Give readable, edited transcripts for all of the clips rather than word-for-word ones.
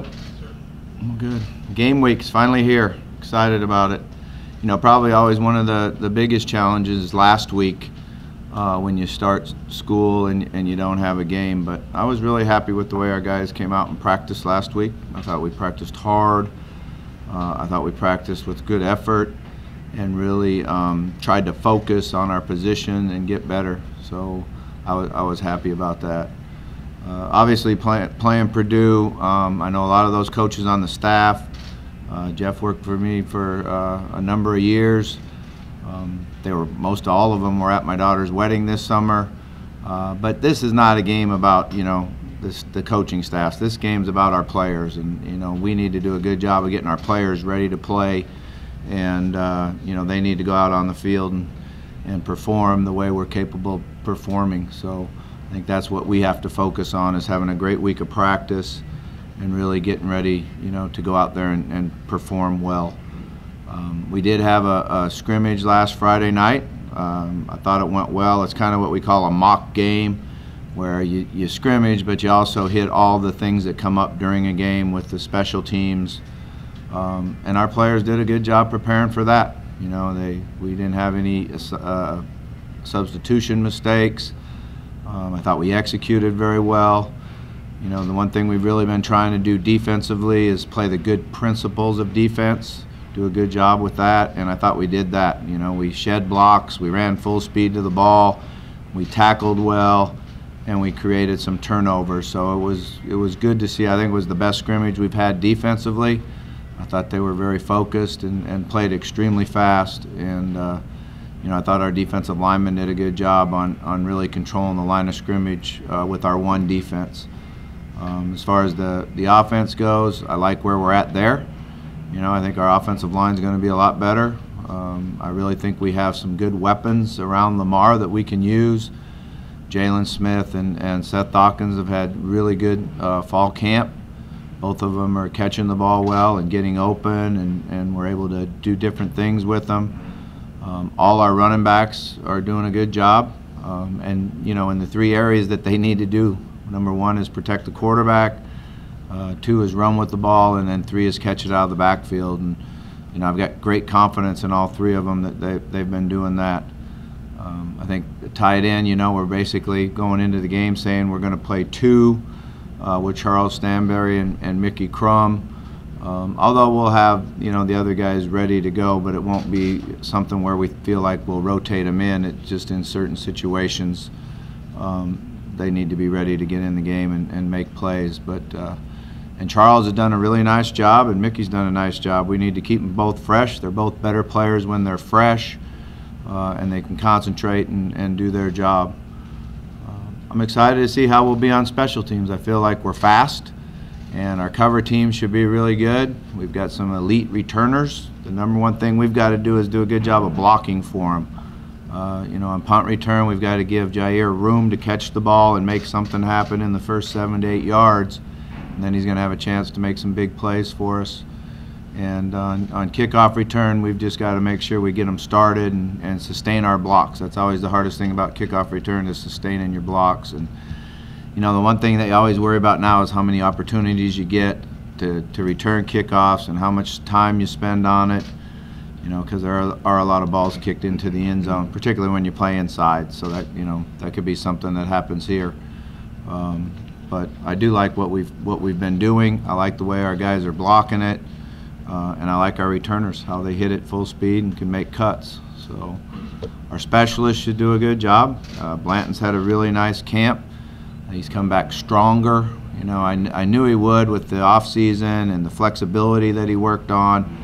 Joe? Well, good. Game week's finally here. Excited about it. You know, probably always one of the biggest challenges is last week when you start school and you don't have a game. But I was really happy with the way our guys came out and practiced last week. I thought we practiced hard. I thought we practiced with good effort and really tried to focus on our position and get better. So I was happy about that. Obviously, playing Purdue, I know a lot of those coaches on the staff. Jeff worked for me for a number of years. Most all of them were at my daughter's wedding this summer. But this is not a game about, you know, the coaching staffs. This game's about our players, and you know, we need to do a good job of getting our players ready to play, and you know, they need to go out on the field and perform the way we're capable of performing. So I think that's what we have to focus on, is having a great week of practice and really getting ready, you know, to go out there and perform well. We did have a scrimmage last Friday night. I thought it went well. It's kind of what we call a mock game, where you scrimmage, but you also hit all the things that come up during a game with the special teams. And our players did a good job preparing for that. You know, we didn't have any substitution mistakes. I thought we executed very well. You know, the one thing we've really been trying to do defensively is play the good principles of defense, do a good job with that, and I thought we did that. You know, we shed blocks, we ran full speed to the ball, we tackled well, and we created some turnovers. So it was good to see. I think it was the best scrimmage we've had defensively. I thought they were very focused and played extremely fast, and you know, I thought our defensive linemen did a good job on really controlling the line of scrimmage with our one defense. As far as the offense goes, I like where we're at there. You know, I think our offensive line is going to be a lot better. I really think we have some good weapons around Lamar that we can use. Jalen Smith and Seth Dawkins have had really good fall camp. Both of them are catching the ball well and getting open, and we're able to do different things with them. All our running backs are doing a good job, and you know, in the three areas that they need to do. Number one is protect the quarterback, two is run with the ball, and then three is catch it out of the backfield. And you know, I've got great confidence in all three of them that they've been doing that. I think the tight end, you know, we're basically going into the game saying we're going to play two with Charles Stanberry and Mickey Crum. Although we'll have, you know, the other guys ready to go, but it won't be something where we feel like we'll rotate them in. It's just in certain situations they need to be ready to get in the game and make plays. But and Charles has done a really nice job, and Mickey's done a nice job. We need to keep them both fresh. They're both better players when they're fresh, and they can concentrate and do their job. I'm excited to see how we'll be on special teams. I feel like we're fast, and our cover team should be really good. We've got some elite returners. The number one thing we've got to do is do a good job of blocking for them. You know, on punt return, we've got to give Jair room to catch the ball and make something happen in the first 7 to 8 yards, and then he's going to have a chance to make some big plays for us. And on kickoff return, we've just got to make sure we get them started and sustain our blocks. That's always the hardest thing about kickoff return, is sustaining your blocks. And you know, the one thing that you always worry about now is how many opportunities you get to return kickoffs and how much time you spend on it. You know, because there are a lot of balls kicked into the end zone, particularly when you play inside. So that, you know, that could be something that happens here. But I do like what we've been doing. I like the way our guys are blocking it, and I like our returners, how they hit it full speed and can make cuts. So our specialists should do a good job. Blanton's had a really nice camp. He's come back stronger. You know, I knew he would with the off season and the flexibility that he worked on.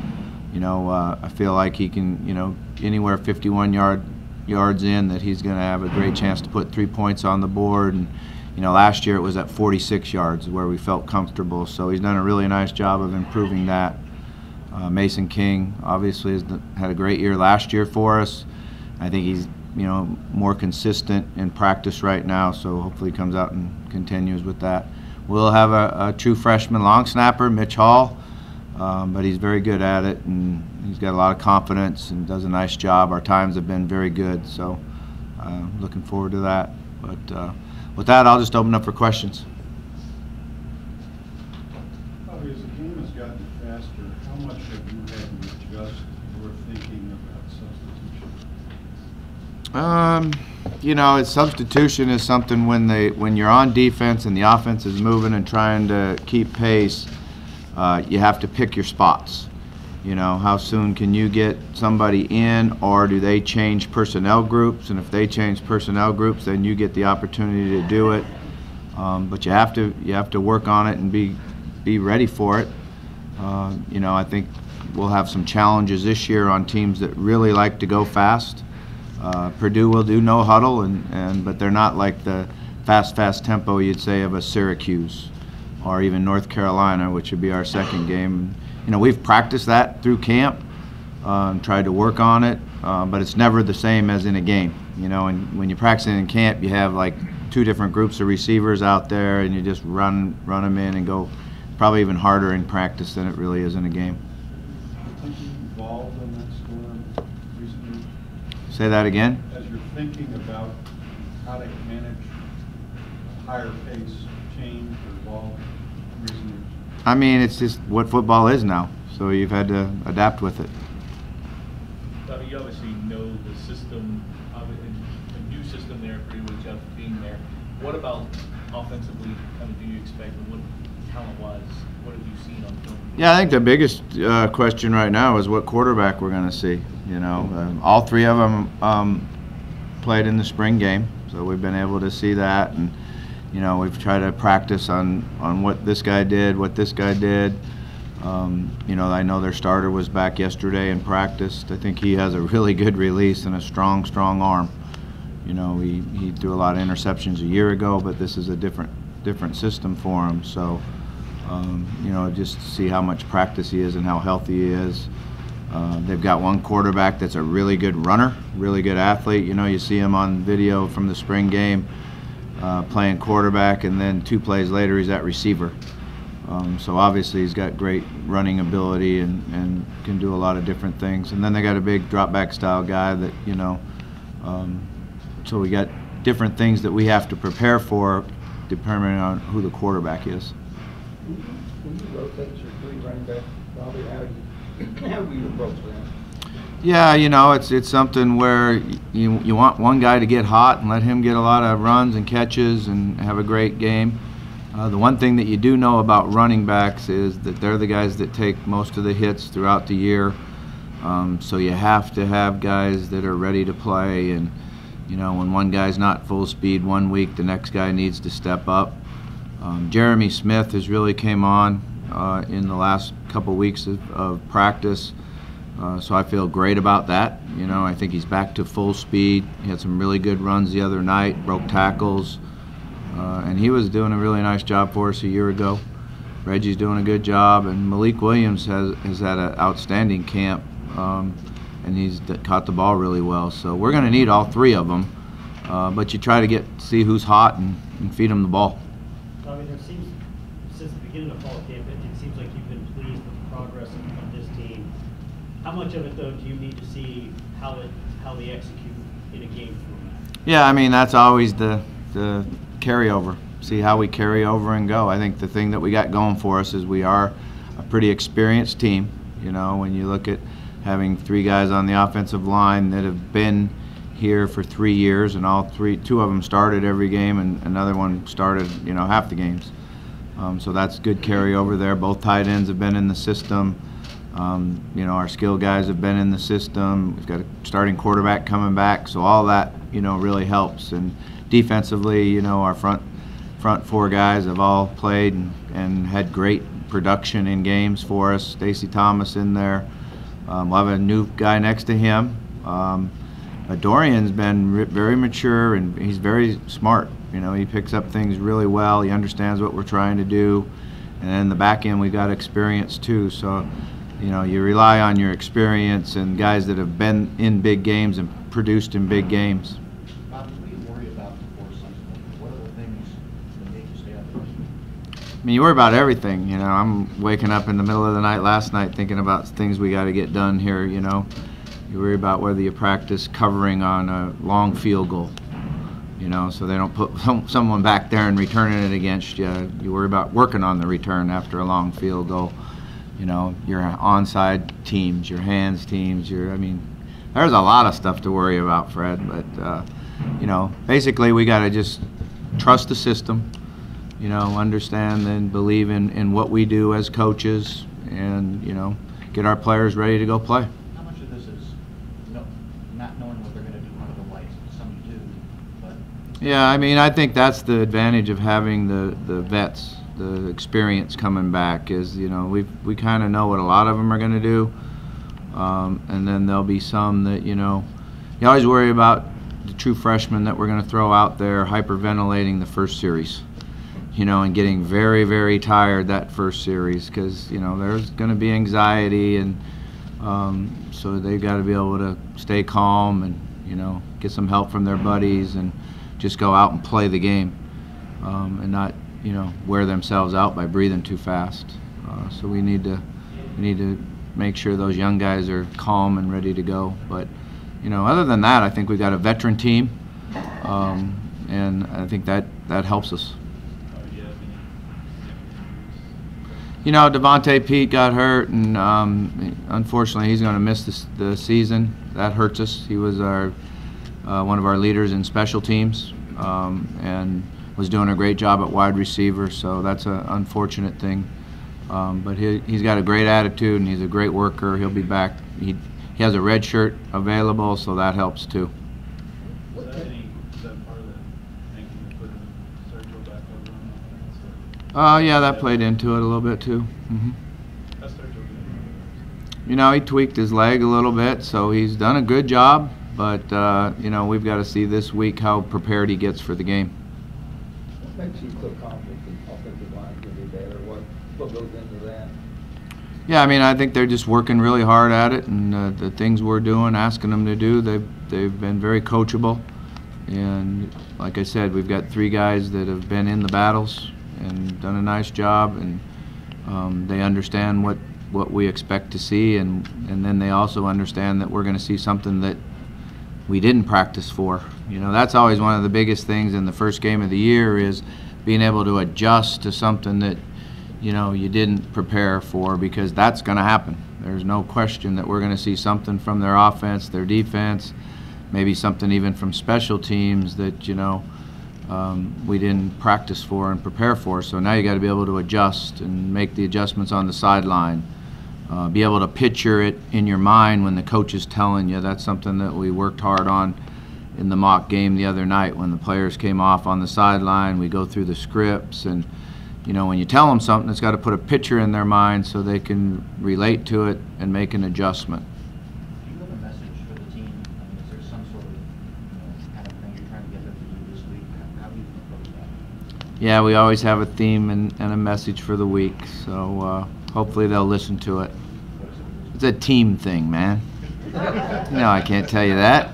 You know, I feel like he can, you know, anywhere 51 yards in, that he's going to have a great chance to put 3 points on the board. And you know, last year it was at 46 yards where we felt comfortable. So he's done a really nice job of improving that. Mason King obviously has had a great year last year for us. I think he's, you know, more consistent in practice right now, so hopefully he comes out and continues with that. We'll have a true freshman long snapper, Mitch Hall, but he's very good at it, and he's got a lot of confidence and does a nice job. Our times have been very good, so looking forward to that. But with that, I'll just open up for questions. Coach, as the game has gotten faster, how much have you had to adjust your thinking about substitution? You know, substitution is something when you're on defense and the offense is moving and trying to keep pace, you have to pick your spots. You know, how soon can you get somebody in, or do they change personnel groups? And if they change personnel groups, then you get the opportunity to do it. But you have to work on it and be ready for it. You know, I think we'll have some challenges this year on teams that really like to go fast. Purdue will do no huddle, but they're not like the fast tempo you'd say of a Syracuse or even North Carolina, which would be our second game. You know, we've practiced that through camp, tried to work on it, but it's never the same as in a game. You know, and when you're practicing in camp, you have like 2 different groups of receivers out there, and you just run them in and go. Probably even harder in practice than it really is in a game. I think you evolved in that storm recently. Say that again? As you're thinking about how to manage a higher pace, change or evolve in recent years. I mean, it's just what football is now, so you've had to adapt with it. You obviously know the system, a new system there, pretty much Jeff being there. What about offensively, kind of do you expect, and what talent-wise, what have you seen on film? Yeah, I think the biggest question right now is what quarterback we're going to see. You know, all 3 of them played in the spring game, so we've been able to see that, and you know, we've tried to practice on what this guy did, what this guy did. You know, I know their starter was back yesterday and practiced. I think he has a really good release and a strong arm. You know, he threw a lot of interceptions a year ago, but this is a different system for him. So, you know, just to see how much practice he is and how healthy he is. They've got one quarterback that's a really good runner, really good athlete. You know, you see him on video from the spring game playing quarterback, and then 2 plays later he's at receiver. So obviously he's got great running ability and can do a lot of different things. And then they got a big drop back style guy that, you know, so we got different things that we have to prepare for depending on who the quarterback is. When you rotate your 3 running back, Bobby, how do you approach that? Yeah, you know, it's something where you want one guy to get hot and let him get a lot of runs and catches and have a great game. The one thing that you do know about running backs is that they're the guys that take most of the hits throughout the year. So you have to have guys that are ready to play, and you know, when one guy's not full speed one week, the next guy needs to step up. Jeremy Smith has really came on in the last couple weeks of practice. So I feel great about that. You know, I think he's back to full speed. He had some really good runs the other night, broke tackles, and he was doing a really nice job for us a year ago. Reggie's doing a good job, and Malik Williams has had an outstanding camp, and he's caught the ball really well. So we're going to need all 3 of them, but you try to see who's hot and feed them the ball. I mean, there seems, since the beginning of fall camp, it seems like you've been pleased with the progress of this team. How much of it, though, do you need to see how they execute in a game format? Yeah, I mean, that's always the carryover. See how we carry over and go. I think the thing that we got going for us is we are a pretty experienced team. You know, when you look at having 3 guys on the offensive line that have been here for 3 years, and 2 of them started every game, and another one started, you know, half the games. So that's good carryover there. Both tight ends have been in the system. You know, our skill guys have been in the system. We've got a starting quarterback coming back, so all that, you know, really helps. And defensively, you know, our front 4 guys have all played and had great production in games for us. Stacy Thomas in there. We'll have a new guy next to him. Dorian's been very mature, and he's very smart. You know, he picks up things really well. He understands what we're trying to do. And then the back end, we've got experience too. So, you know, you rely on your experience and guys that have been in big games and produced in big games. Bobby, what do you worry about before Sunday? What are the things that make you stay up late? I mean, you worry about everything. You know, I'm waking up in the middle of the night last night thinking about things we got to get done here. You know, you worry about whether you practice covering on a long field goal. you know, so they don't put someone back there and returning it against you. You worry about working on the return after a long field goal. You know, your onside teams, your hands teams, I mean, there's a lot of stuff to worry about, Fred, but, you know, basically we got to just trust the system, you know, understand and believe in what we do as coaches and, you know, get our players ready to go play. How much of this is not knowing what they're going to do under the lights? Some do, but... Yeah, I mean, I think that's the advantage of having the vets, the experience coming back is, you know, we kind of know what a lot of them are going to do, and then there'll be some that, you know, you always worry about the true freshmen that we're going to throw out there hyperventilating the first series, you know, and getting very, very tired that first series because, you know, there's going to be anxiety, and so they've got to be able to stay calm and, you know, get some help from their buddies and just go out and play the game and not, you know, wear themselves out by breathing too fast. So we need to make sure those young guys are calm and ready to go. But, you know, other than that, I think we've got a veteran team, and I think that helps us. You know, Devontae Pete got hurt, and unfortunately he's going to miss the season. That hurts us. He was one of our leaders in special teams, and was doing a great job at wide receiver, so that's an unfortunate thing. But he's got a great attitude and he's a great worker. He'll be back. He has a red shirt available, so that helps too. Is that part of the thinking to put Sergio back over on offense? Yeah, that played into it a little bit too. That's Sergio good. You know, he tweaked his leg a little bit, so he's done a good job. But you know, we've got to see this week how prepared he gets for the game. What makes you so confident the offensive line can be better? What goes into that? Yeah, I mean, I think they're just working really hard at it, and the things we're doing, asking them to do, they've been very coachable. And like I said, we've got 3 guys that have been in the battles and done a nice job, and they understand what we expect to see, and then they also understand that we're going to see something that we didn't practice for. You know, that's always one of the biggest things in the first game of the year is being able to adjust to something that, you know, you didn't prepare for, because that's going to happen. There's no question that we're going to see something from their offense, their defense, maybe something even from special teams that, you know, we didn't practice for and prepare for. So now you got to be able to adjust and make the adjustments on the sideline. Be able to picture it in your mind when the coach is telling you. That's something that we worked hard on in the mock game the other night when the players came off on the sideline. We go through the scripts, and you know, when you tell them something, it's got to put a picture in their mind so they can relate to it and make an adjustment. Do you have a message for the team? I mean, is there some sort of kind of thing you're trying to get them to do this week? How do you approach that? Yeah, we always have a theme and a message for the week, so hopefully they'll listen to it. It's a team thing, man. No, I can't tell you that.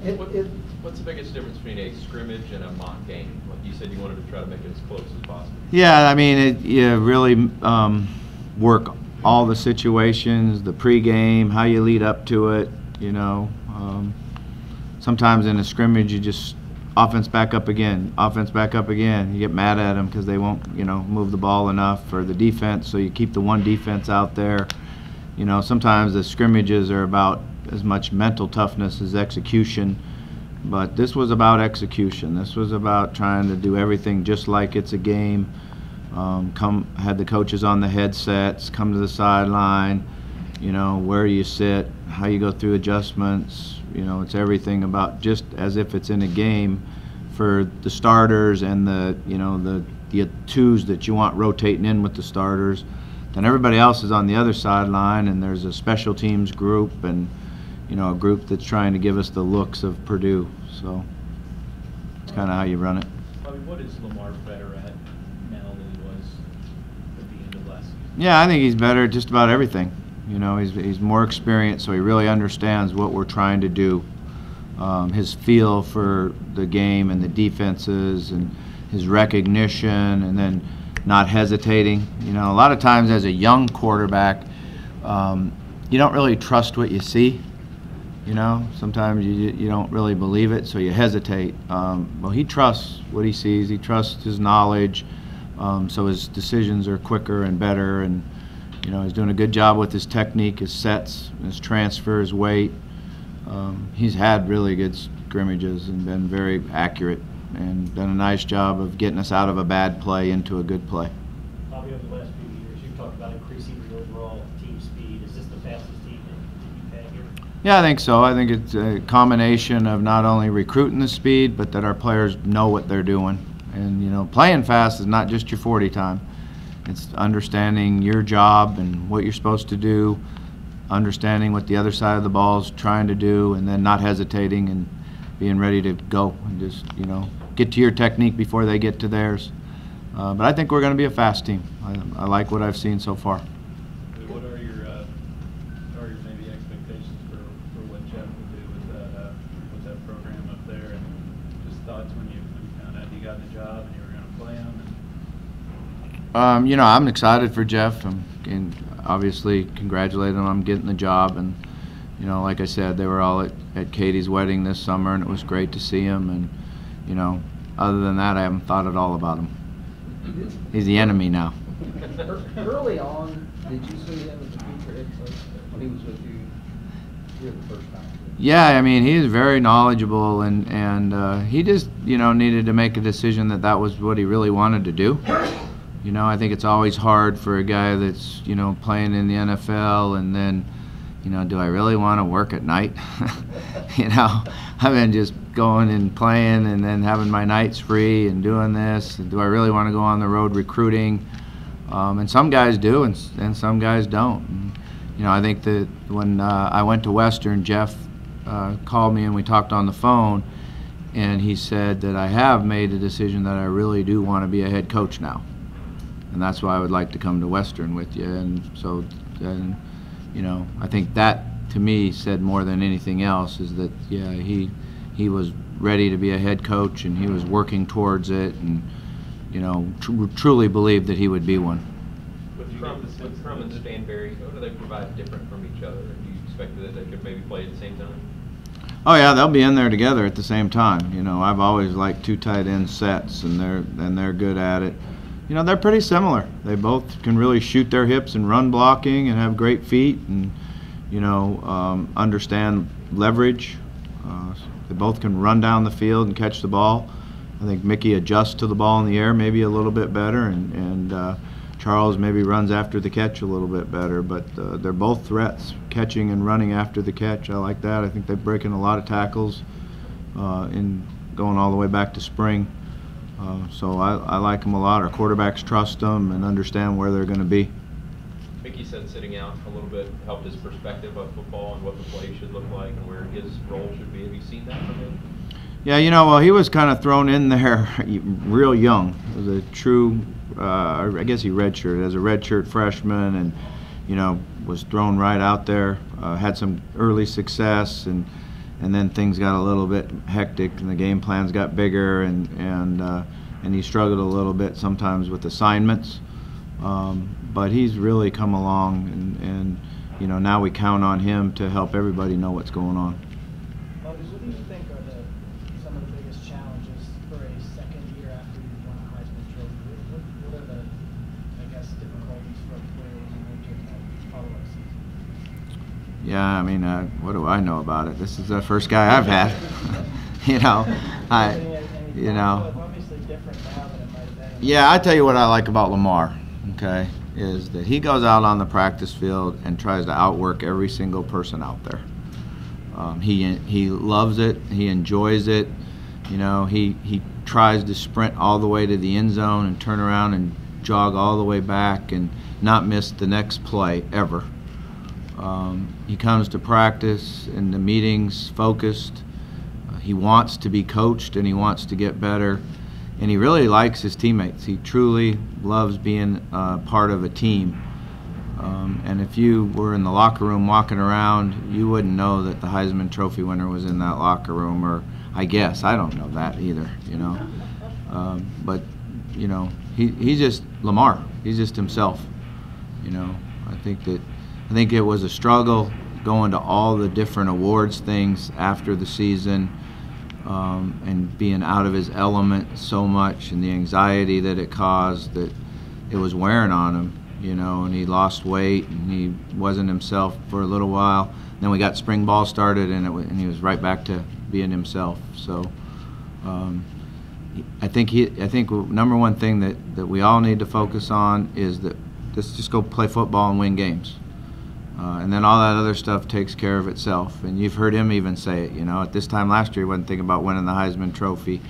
What's the biggest difference between a scrimmage and a mock game? Like you said, you wanted to try to make it as close as possible. Yeah, I mean, you really work all the situations, the pregame, how you lead up to it. You know, sometimes in a scrimmage, you just offense back up again, offense back up again. You get mad at them because they won't, you know, move the ball enough, or the defense, so you keep the one defense out there. You know, sometimes the scrimmages are about as much mental toughness as execution, but this was about execution. This was about trying to do everything just like it's a game. Had the coaches on the headsets, come to the sideline, you know, where you sit, how you go through adjustments. You know, it's everything about just as if it's in a game for the starters and the, you know, the twos that you want rotating in with the starters. Then everybody else is on the other sideline, and there's a special teams group and, you know, a group that's trying to give us the looks of Purdue. So it's kind of how you run it. Bobby, what is Lamar better at now than he was at the end of last season? Yeah, I think he's better at just about everything. You know, he's more experienced, so he really understands what we're trying to do. His feel for the game and the defenses, and his recognition, and then not hesitating. You know, a lot of times as a young quarterback, you don't really trust what you see. You know, sometimes you don't really believe it, so you hesitate. Well, he trusts what he sees. He trusts his knowledge, so his decisions are quicker and better. And you know, he's doing a good job with his technique, his sets, his transfer, his weight. He's had really good scrimmages and been very accurate, and done a nice job of getting us out of a bad play into a good play. Bobby, over the last few years, you've talked about increasing your overall team speed. Is this the fastest team that you've had here? Yeah, I think so. I think it's a combination of not only recruiting the speed, but that our players know what they're doing. And you know, playing fast is not just your 40 time. It's understanding your job and what you're supposed to do, understanding what the other side of the ball is trying to do, and then not hesitating and being ready to go and just, you know, get to your technique before they get to theirs. But I think we're going to be a fast team. I like what I've seen so far. What are your maybe expectations for what Jeff will do with that program up there, and just thoughts when you found out you got the job and you were going to play him? You know, I'm excited for Jeff, and obviously congratulate him on getting the job. And you know, like I said, they were all at Katie's wedding this summer, and it was great to see him. And you know, other than that, I haven't thought at all about him. He's the enemy now. Early on, did you see him as a future head coach when he was with you here the first time? Yeah, I mean, he's very knowledgeable, and he just, you know, needed to make a decision that was what he really wanted to do. You know, I think it's always hard for a guy that's, you know, playing in the NFL, and then, you know, do I really want to work at night? You know, I've been just going and playing and then having my nights free and doing this. And do I really want to go on the road recruiting? And some guys do, and some guys don't. And, you know, I think that when I went to Western, Jeff called me and we talked on the phone, and he said that I have made a decision that I really do want to be a head coach now. And that's why I would like to come to Western with you. And so, and, you know, I think that to me said more than anything else is that, yeah, he was ready to be a head coach, and he was working towards it, and, you know, truly believed that he would be one. With Crum and Stanberry, how do they provide different from each other? Do you expect that they could maybe play at the same time? Oh yeah, they'll be in there together at the same time. You know, I've always liked two tight end sets, and they're good at it. You know, they're pretty similar. They both can really shoot their hips and run blocking and have great feet, and, you know, understand leverage. They both can run down the field and catch the ball. I think Mickey adjusts to the ball in the air maybe a little bit better, and Charles maybe runs after the catch a little bit better. But they're both threats, catching and running after the catch. I like that. I think they're breaking a lot of tackles in going all the way back to spring. So I like them a lot. Our quarterbacks trust them and understand where they're going to be. Mickey said sitting out a little bit helped his perspective of football and what the play should look like and where his role should be. Have you seen that from him? Yeah, you know, well, he was kind of thrown in there real young. He was a true, I guess he redshirted as a redshirt freshman, and, you know, was thrown right out there. Had some early success, and then things got a little bit hectic, and the game plans got bigger, and he struggled a little bit sometimes with assignments. But he's really come along, and you know, now we count on him to help everybody know what's going on. What do you think are some of the biggest challenges for a second year after you've won a Heisman Trophy? What are the, I guess, difficulties for a player when you enter that follow-up season? Yeah, I mean, what do I know about it? This is the first guy I've had. You know, you know. It's obviously different now than it might have been. Yeah, I tell you what I like about Lamar, okay, is that he goes out on the practice field and tries to outwork every single person out there. He loves it. He enjoys it. You know, he tries to sprint all the way to the end zone and turn around and jog all the way back and not miss the next play ever. He comes to practice and the meetings focused. He wants to be coached, and he wants to get better. And he really likes his teammates. He truly loves being part of a team. And if you were in the locker room walking around, you wouldn't know that the Heisman Trophy winner was in that locker room, or I guess I don't know that either, you know. But, you know, he's just Lamar. He's just himself, you know. I think it was a struggle going to all the different awards things after the season, and being out of his element so much, and the anxiety that it caused, that it was wearing on him, you know, and he lost weight and he wasn't himself for a little while. Then we got spring ball started, and he was right back to being himself. So I think number one thing that we all need to focus on is that let's just go play football and win games. And then all that other stuff takes care of itself. And you've heard him even say it, you know, at this time last year he wasn't thinking about winning the Heisman Trophy.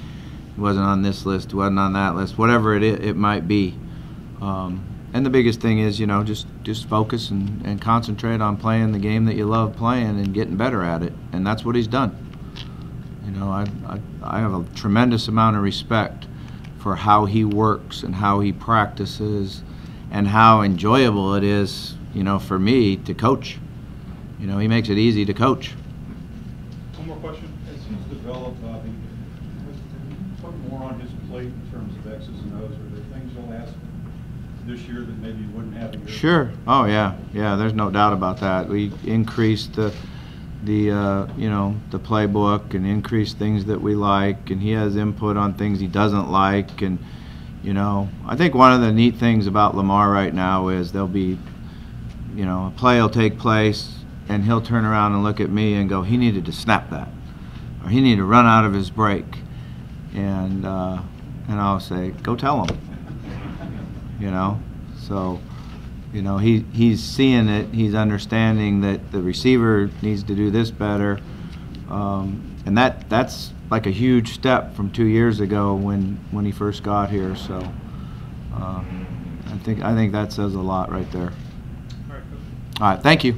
He wasn't on this list, he wasn't on that list, whatever it might be. And the biggest thing is, you know, just focus and concentrate on playing the game that you love playing and getting better at it. And that's what he's done. You know, I have a tremendous amount of respect for how he works and how he practices and how enjoyable it is, you know, for me to coach. You know, he makes it easy to coach. One more question. As he's developed, Bobby, has he put more on his plate in terms of X's and O's? Are there things you'll ask this year that maybe you wouldn't have a year? Sure. Oh yeah, yeah. There's no doubt about that. We increased the you know, the playbook and increased things that we like, and he has input on things he doesn't like. And you know, I think one of the neat things about Lamar right now is there'll be, you know, a play will take place and he'll turn around and look at me and go, he needed to snap that, or he needed to run out of his break, and I'll say, go tell him. You know, so, you know, he's seeing it, he's understanding that the receiver needs to do this better, and that's like a huge step from 2 years ago when he first got here. So I think that says a lot right there. All right, Coach. All right, thank you.